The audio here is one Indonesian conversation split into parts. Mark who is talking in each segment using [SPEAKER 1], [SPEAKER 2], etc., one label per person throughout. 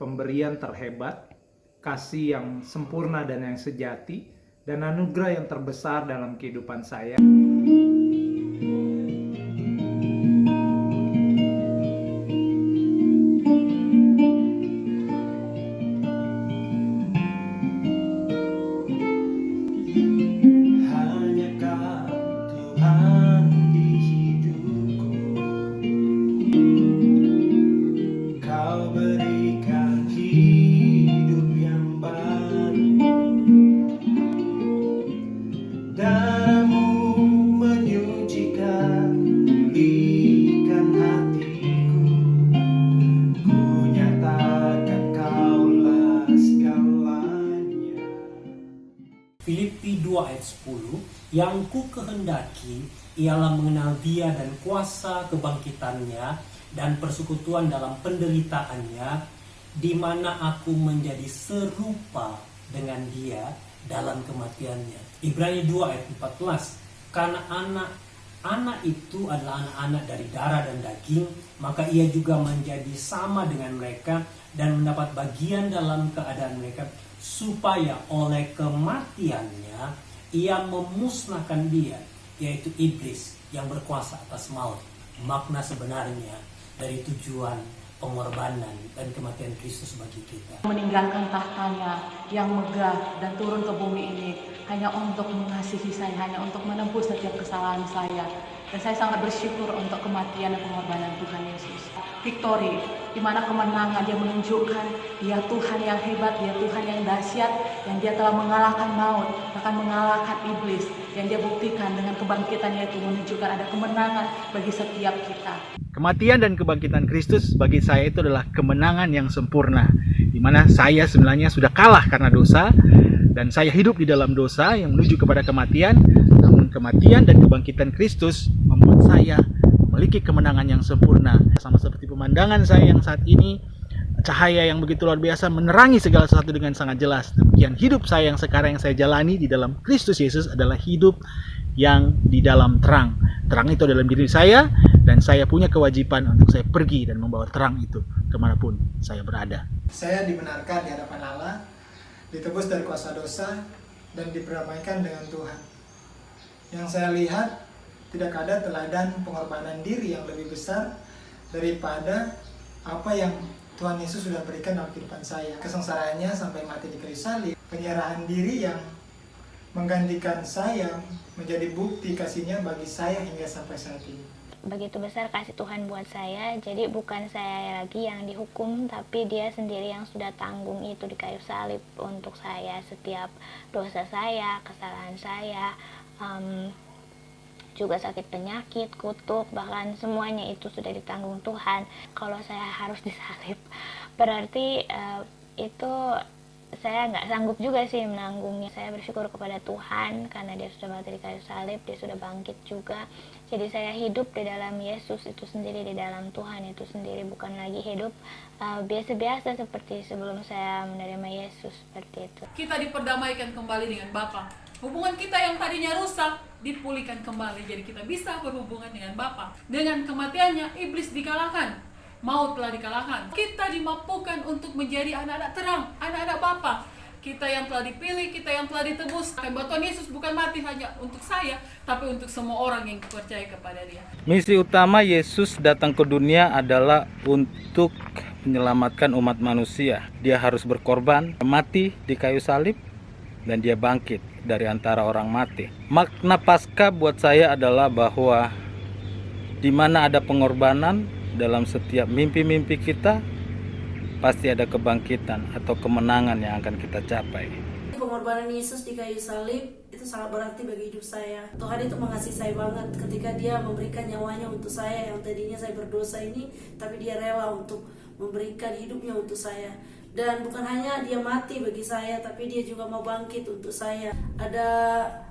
[SPEAKER 1] pemberian terhebat, kasih yang sempurna dan yang sejati, dan anugerah yang terbesar dalam kehidupan saya.
[SPEAKER 2] Filipi 2 ayat 10, yang ku kehendaki ialah mengenal dia dan kuasa kebangkitannya dan persekutuan dalam penderitaannya, di mana aku menjadi serupa dengan dia dalam kematiannya. Ibrani 2 ayat 14, karena anak itu adalah anak-anak dari darah dan daging, maka ia juga menjadi sama dengan mereka dan mendapat bagian dalam keadaan mereka, supaya oleh kematiannya ia memusnahkan dia, yaitu iblis yang berkuasa atas maut. Makna sebenarnya dari tujuan pengorbanan dan kematian Kristus bagi kita.
[SPEAKER 3] Meninggalkan tahtanya yang megah dan turun ke bumi ini hanya untuk mengasihi saya, hanya untuk menebus setiap kesalahan saya. Dan saya sangat bersyukur untuk kematian dan pengorbanan Tuhan Yesus. Victory, di mana kemenangan, dia menunjukkan dia Tuhan yang hebat, dia Tuhan yang dahsyat, yang dia telah mengalahkan maut, bahkan mengalahkan iblis, yang dia buktikan dengan kebangkitannya itu menunjukkan ada kemenangan bagi setiap kita.
[SPEAKER 4] Kematian dan kebangkitan Kristus bagi saya itu adalah kemenangan yang sempurna, di mana saya sebenarnya sudah kalah karena dosa, dan saya hidup di dalam dosa yang menuju kepada kematian. Namun kematian dan kebangkitan Kristus membuat saya memiliki kemenangan yang sempurna. Sama seperti pemandangan saya yang saat ini, cahaya yang begitu luar biasa menerangi segala sesuatu dengan sangat jelas. Demikian hidup saya yang sekarang yang saya jalani di dalam Kristus Yesus adalah hidup yang di dalam terang. Terang itu dalam diri saya, dan saya punya kewajiban untuk saya pergi dan membawa terang itu kemanapun saya berada.
[SPEAKER 5] Saya dibenarkan di hadapan Allah, ditebus dari kuasa dosa, dan diperdamaikan dengan Tuhan. Yang saya lihat, tidak ada teladan pengorbanan diri yang lebih besar daripada apa yang Tuhan Yesus sudah berikan dalam kehidupan saya. Kesengsaraannya sampai mati di kayu salib, penyerahan diri yang menggantikan saya menjadi bukti kasih-Nya bagi saya hingga sampai saat ini.
[SPEAKER 6] Begitu besar kasih Tuhan buat saya, jadi bukan saya lagi yang dihukum, tapi Dia sendiri yang sudah tanggung itu di kayu salib untuk saya. Setiap dosa saya, kesalahan saya, juga sakit penyakit, kutuk, bahkan semuanya itu sudah ditanggung Tuhan. Kalau saya harus disalib, berarti itu saya nggak sanggup juga sih menanggungnya. Saya bersyukur kepada Tuhan karena Dia sudah mati di kayu salib, Dia sudah bangkit juga. Jadi saya hidup di dalam Yesus itu sendiri, di dalam Tuhan itu sendiri, bukan lagi hidup biasa-biasa seperti sebelum saya menerima Yesus, seperti itu.
[SPEAKER 7] Kita diperdamaikan kembali dengan Bapa. Hubungan kita yang tadinya rusak dipulihkan kembali, jadi kita bisa berhubungan dengan Bapa. Dengan kematiannya iblis dikalahkan, maut telah dikalahkan. Kita dimampukan untuk menjadi anak-anak terang, anak-anak Bapa. Kita yang telah dipilih, kita yang telah ditebus. Tuhan Yesus bukan mati hanya untuk saya, tapi untuk semua orang yang percaya kepada Dia.
[SPEAKER 4] Misi utama Yesus datang ke dunia adalah untuk menyelamatkan umat manusia. Dia harus berkorban, mati di kayu salib, dan Dia bangkit dari antara orang mati. Makna Paskah buat saya adalah bahwa di mana ada pengorbanan dalam setiap mimpi-mimpi kita, pasti ada kebangkitan atau kemenangan yang akan kita capai.
[SPEAKER 8] Pengorbanan Yesus di kayu salib itu sangat berarti bagi hidup saya. Tuhan itu mengasihi saya banget ketika Dia memberikan nyawanya untuk saya yang tadinya saya berdosa ini, tapi Dia rela untuk memberikan hidupnya untuk saya. Dan bukan hanya Dia mati bagi saya, tapi Dia juga mau bangkit untuk saya. Ada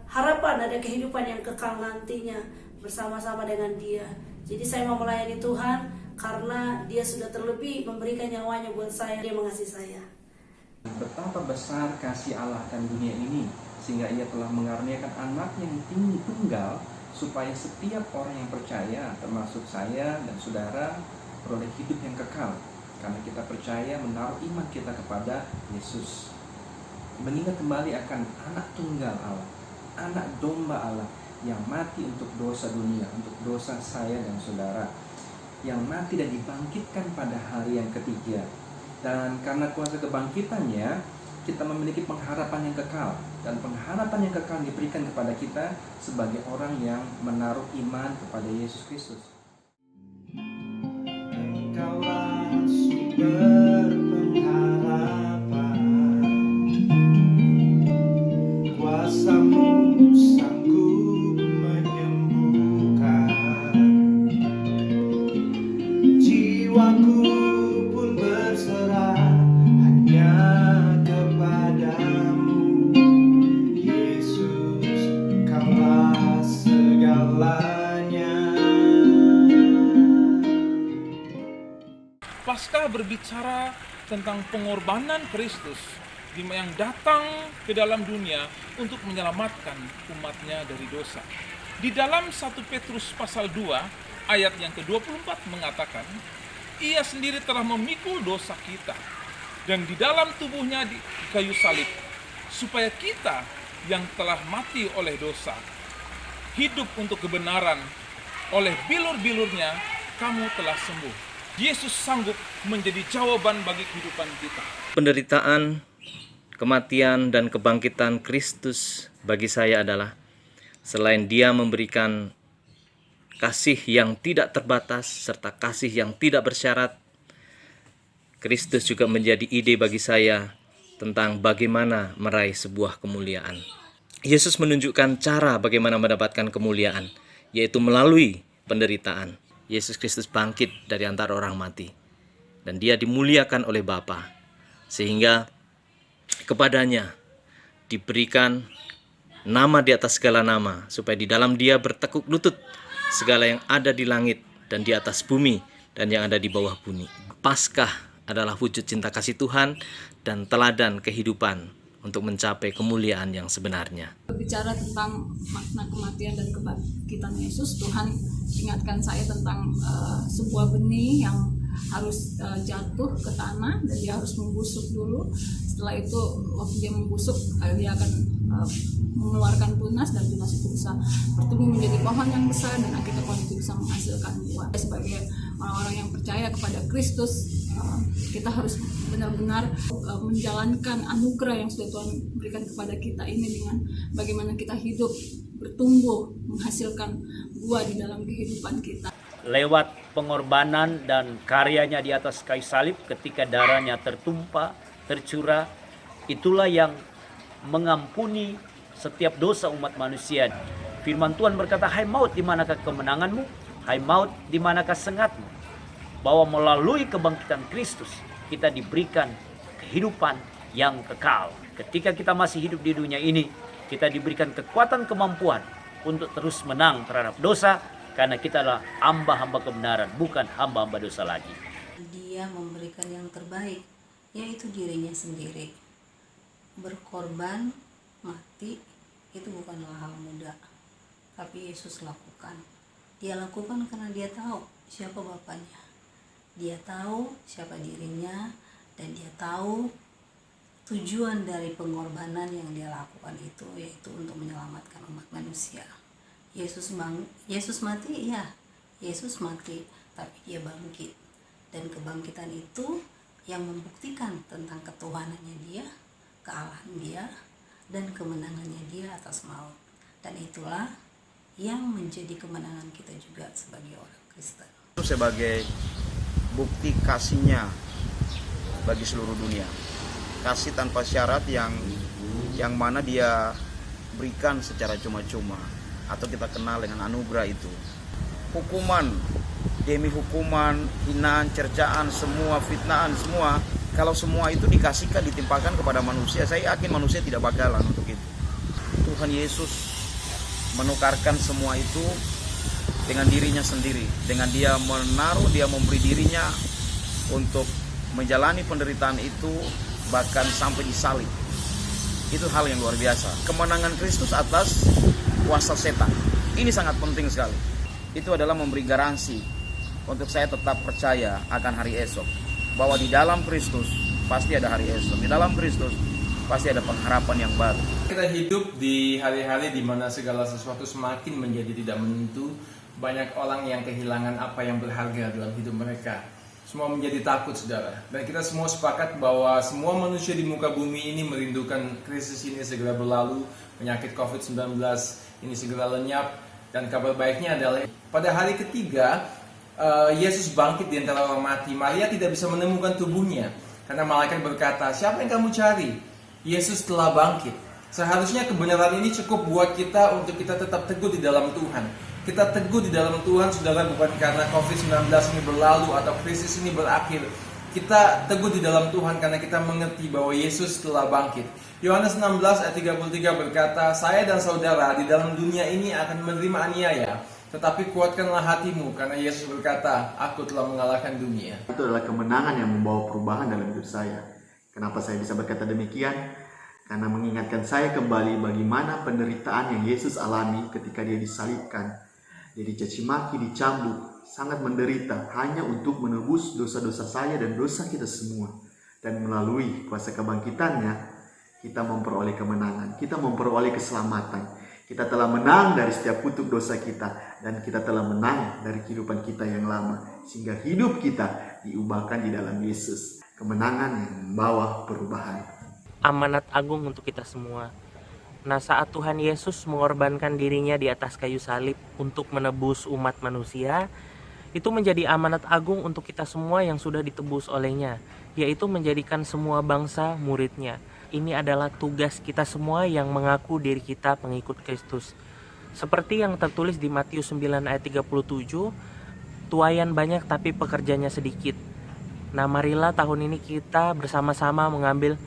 [SPEAKER 8] harapan, ada kehidupan yang kekal nantinya bersama-sama dengan Dia. Jadi saya mau melayani Tuhan karena Dia sudah terlebih memberikan nyawanya buat saya. Dia mengasihi saya.
[SPEAKER 9] Betapa besar kasih Allah akan dunia ini, sehingga Ia telah mengaruniakan Anaknya yang tunggal, supaya setiap orang yang percaya, termasuk saya dan saudara, beroleh hidup yang kekal. karena kita percaya menaruh iman kita kepada Yesus. Mengingat kembali akan anak tunggal Allah, anak domba Allah yang mati untuk dosa dunia, untuk dosa saya dan saudara, yang mati dan dibangkitkan pada hari yang ketiga. Dan karena kuasa kebangkitannya, kita memiliki pengharapan yang kekal, dan pengharapan yang kekal diberikan kepada kita sebagai orang yang menaruh iman kepada Yesus Kristus.
[SPEAKER 1] Engkaulah sumber pengharapan, kuasa-Mu sanggup menyembuhkan, jiwaku pun berserah hanya kepadamu, Yesus, Kaulah segalanya.
[SPEAKER 10] Paskah berbicara tentang pengorbanan Kristus yang datang ke dalam dunia untuk menyelamatkan umatnya dari dosa. Di dalam 1 Petrus pasal 2 ayat yang ke-24 mengatakan, Ia sendiri telah memikul dosa kita dan di dalam tubuhnya di kayu salib, supaya kita yang telah mati oleh dosa hidup untuk kebenaran. Oleh bilur-bilurnya kamu telah sembuh. Yesus sanggup menjadi jawaban bagi kehidupan kita.
[SPEAKER 11] Penderitaan, kematian, dan kebangkitan Kristus bagi saya adalah, selain Dia memberikan kasih yang tidak terbatas serta kasih yang tidak bersyarat, Kristus juga menjadi ide bagi saya tentang bagaimana meraih sebuah kemuliaan. Yesus menunjukkan cara bagaimana mendapatkan kemuliaan, yaitu melalui penderitaan. Yesus Kristus bangkit dari antara orang mati, dan Dia dimuliakan oleh Bapa, sehingga kepadanya diberikan nama di atas segala nama, supaya di dalam Dia bertekuk lutut segala yang ada di langit dan di atas bumi dan yang ada di bawah bumi. Paskah adalah wujud cinta kasih Tuhan dan teladan kehidupan untuk mencapai kemuliaan yang sebenarnya.
[SPEAKER 12] Berbicara tentang makna kematian dan kebangkitan Yesus, Tuhan ingatkan saya tentang sebuah benih yang harus jatuh ke tanah dan dia harus membusuk dulu. Setelah itu waktu dia membusuk, dia akan mengeluarkan tunas, dan tunas itu bisa bertumbuh menjadi pohon yang besar, dan akhirnya pohon itu bisa menghasilkan buah. Sebagai orang-orang yang percaya kepada Kristus, kita harus benar-benar menjalankan anugerah yang sudah Tuhan berikan kepada kita ini dengan bagaimana kita hidup, bertumbuh, menghasilkan buah di dalam kehidupan kita.
[SPEAKER 13] Lewat pengorbanan dan karyanya di atas kayu salib, ketika darahnya tertumpah, tercurah, itulah yang mengampuni setiap dosa umat manusia. Firman Tuhan berkata, hai maut, di manakah kemenanganmu? Hai maut, di manakah sengatmu? Bahwa melalui kebangkitan Kristus, kita diberikan kehidupan yang kekal. Ketika kita masih hidup di dunia ini, kita diberikan kekuatan, kemampuan untuk terus menang terhadap dosa, karena kita adalah hamba-hamba kebenaran, bukan hamba-hamba dosa lagi.
[SPEAKER 14] Dia memberikan yang terbaik, yaitu dirinya sendiri. Berkorban, mati, itu bukanlah hal mudah, tapi Yesus lakukan. Dia lakukan karena dia tahu siapa Bapaknya. Dia tahu siapa dirinya, dan dia tahu tujuan dari pengorbanan yang dia lakukan itu, yaitu untuk menyelamatkan umat manusia. Yesus mati, ya, Yesus mati, tapi dia bangkit. Dan kebangkitan itu yang membuktikan tentang ketuhanannya dia, kealahan dia, dan kemenangannya dia atas maut. Dan itulah yang menjadi kemenangan kita juga sebagai orang Kristen.
[SPEAKER 15] Sebagai bukti kasihnya bagi seluruh dunia, kasih tanpa syarat yang mana dia berikan secara cuma-cuma, atau kita kenal dengan anugerah itu. Hukuman demi hukuman, hinaan, cercaan, semua fitnaan, semua, kalau semua itu dikasihkan, ditimpakan kepada manusia, saya yakin manusia tidak bakalan untuk itu. Tuhan Yesus menukarkan semua itu dengan dirinya sendiri, dengan dia menaruh, dia memberi dirinya untuk menjalani penderitaan itu, bahkan sampai disalib. Itu hal yang luar biasa. Kemenangan Kristus atas kuasa setan, ini sangat penting sekali. Itu adalah memberi garansi untuk saya tetap percaya akan hari esok, bahwa di dalam Kristus pasti ada hari esok, di dalam Kristus pasti ada pengharapan yang baru.
[SPEAKER 9] Kita hidup di hari-hari di mana segala sesuatu semakin menjadi tidak menentu. Banyak orang yang kehilangan apa yang berharga dalam hidup mereka. Semua menjadi takut, saudara. Dan kita semua sepakat bahwa semua manusia di muka bumi ini merindukan krisis ini segera berlalu, penyakit COVID-19 ini segera lenyap. Dan kabar baiknya adalah pada hari ketiga Yesus bangkit di antara orang mati. Maria tidak bisa menemukan tubuhnya karena malaikat berkata, "Siapa yang kamu cari?" Yesus telah bangkit. Seharusnya kebenaran ini cukup buat kita untuk kita tetap teguh di dalam Tuhan. Kita teguh di dalam Tuhan, saudara, bukan karena COVID-19 ini berlalu atau krisis ini berakhir. Kita teguh di dalam Tuhan karena kita mengerti bahwa Yesus telah bangkit. Yohanes 16 ayat 33 berkata, "Saya dan saudara di dalam dunia ini akan menerima aniaya, tetapi kuatkanlah hatimu karena Yesus berkata, Aku telah mengalahkan dunia."
[SPEAKER 16] Itu adalah kemenangan yang membawa perubahan dalam hidup saya. Kenapa saya bisa berkata demikian? Karena mengingatkan saya kembali bagaimana penderitaan yang Yesus alami ketika dia disalibkan. Dia dicaci maki, dicambuk, sangat menderita hanya untuk menebus dosa-dosa saya dan dosa kita semua. Dan melalui kuasa kebangkitannya, kita memperoleh kemenangan, kita memperoleh keselamatan. Kita telah menang dari setiap kutuk dosa kita, dan kita telah menang dari kehidupan kita yang lama, sehingga hidup kita diubahkan di dalam Yesus. Kemenangan yang membawa perubahan.
[SPEAKER 17] Amanat agung untuk kita semua. Nah, saat Tuhan Yesus mengorbankan dirinya di atas kayu salib untuk menebus umat manusia, itu menjadi amanat agung untuk kita semua yang sudah ditebus olehnya, yaitu menjadikan semua bangsa muridnya. Ini adalah tugas kita semua yang mengaku diri kita pengikut Kristus. Seperti yang tertulis di Matius 9 ayat 37, "Tuaian banyak tapi pekerjanya sedikit." Nah, marilah tahun ini kita bersama-sama mengambil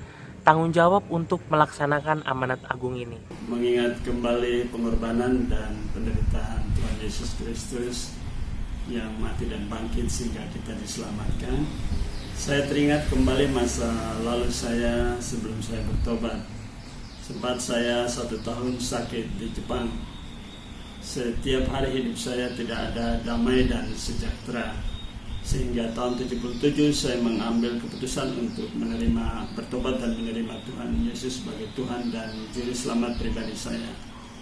[SPEAKER 17] tanggung jawab untuk melaksanakan amanat agung ini.
[SPEAKER 18] Mengingat kembali pengorbanan dan penderitaan Tuhan Yesus Kristus yang mati dan bangkit sehingga kita diselamatkan, saya teringat kembali masa lalu saya sebelum saya bertobat. Sempat saya 1 tahun sakit di Jepang. Setiap hari hidup saya tidak ada damai dan sejahtera. Sehingga tahun 77 saya mengambil keputusan untuk bertobat dan menerima Tuhan Yesus sebagai Tuhan dan Juru Selamat pribadi saya.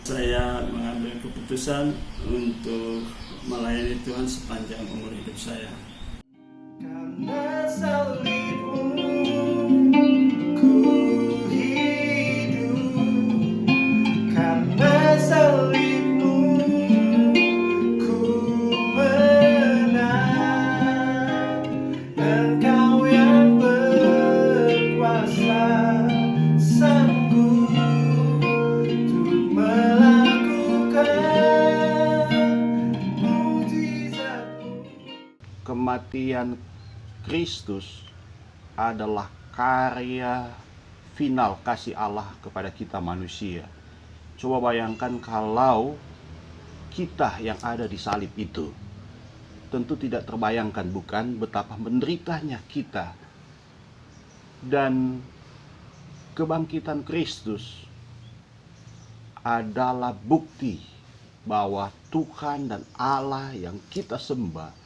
[SPEAKER 18] Saya mengambil keputusan untuk melayani Tuhan sepanjang umur hidup saya.
[SPEAKER 19] Karena salibmu ku hidup, karena salibmu ku menang. Engkau yang berkuasa sanggup untuk melakukan mukjizat-Mu.
[SPEAKER 15] Kematian Kristus adalah karya final kasih Allah kepada kita manusia. Coba bayangkan kalau kita yang ada di salib itu, tentu tidak terbayangkan bukan betapa menderitanya kita. Dan kebangkitan Kristus adalah bukti bahwa Tuhan dan Allah yang kita sembah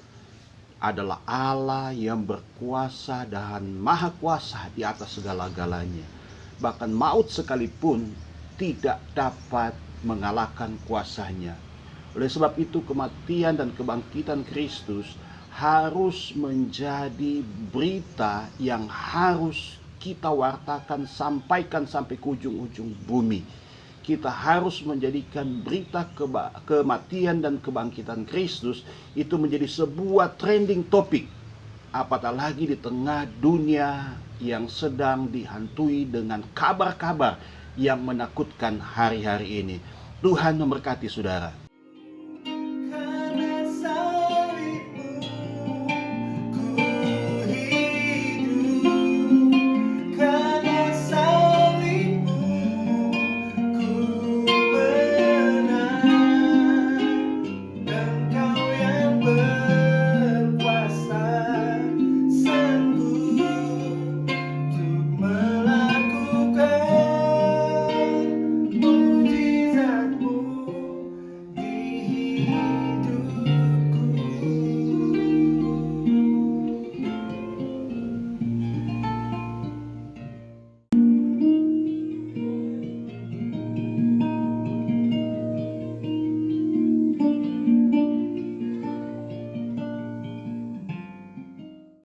[SPEAKER 15] adalah Allah yang berkuasa dan maha kuasa di atas segala-galanya. Bahkan maut sekalipun tidak dapat mengalahkan kuasanya. Oleh sebab itu kematian dan kebangkitan Kristus harus menjadi berita yang harus kita wartakan, sampaikan sampai ke ujung-ujung bumi. Kita harus menjadikan berita kematian dan kebangkitan Kristus itu menjadi sebuah trending topik. Apatah lagi di tengah dunia yang sedang dihantui dengan kabar-kabar yang menakutkan hari-hari ini. Tuhan memberkati saudara.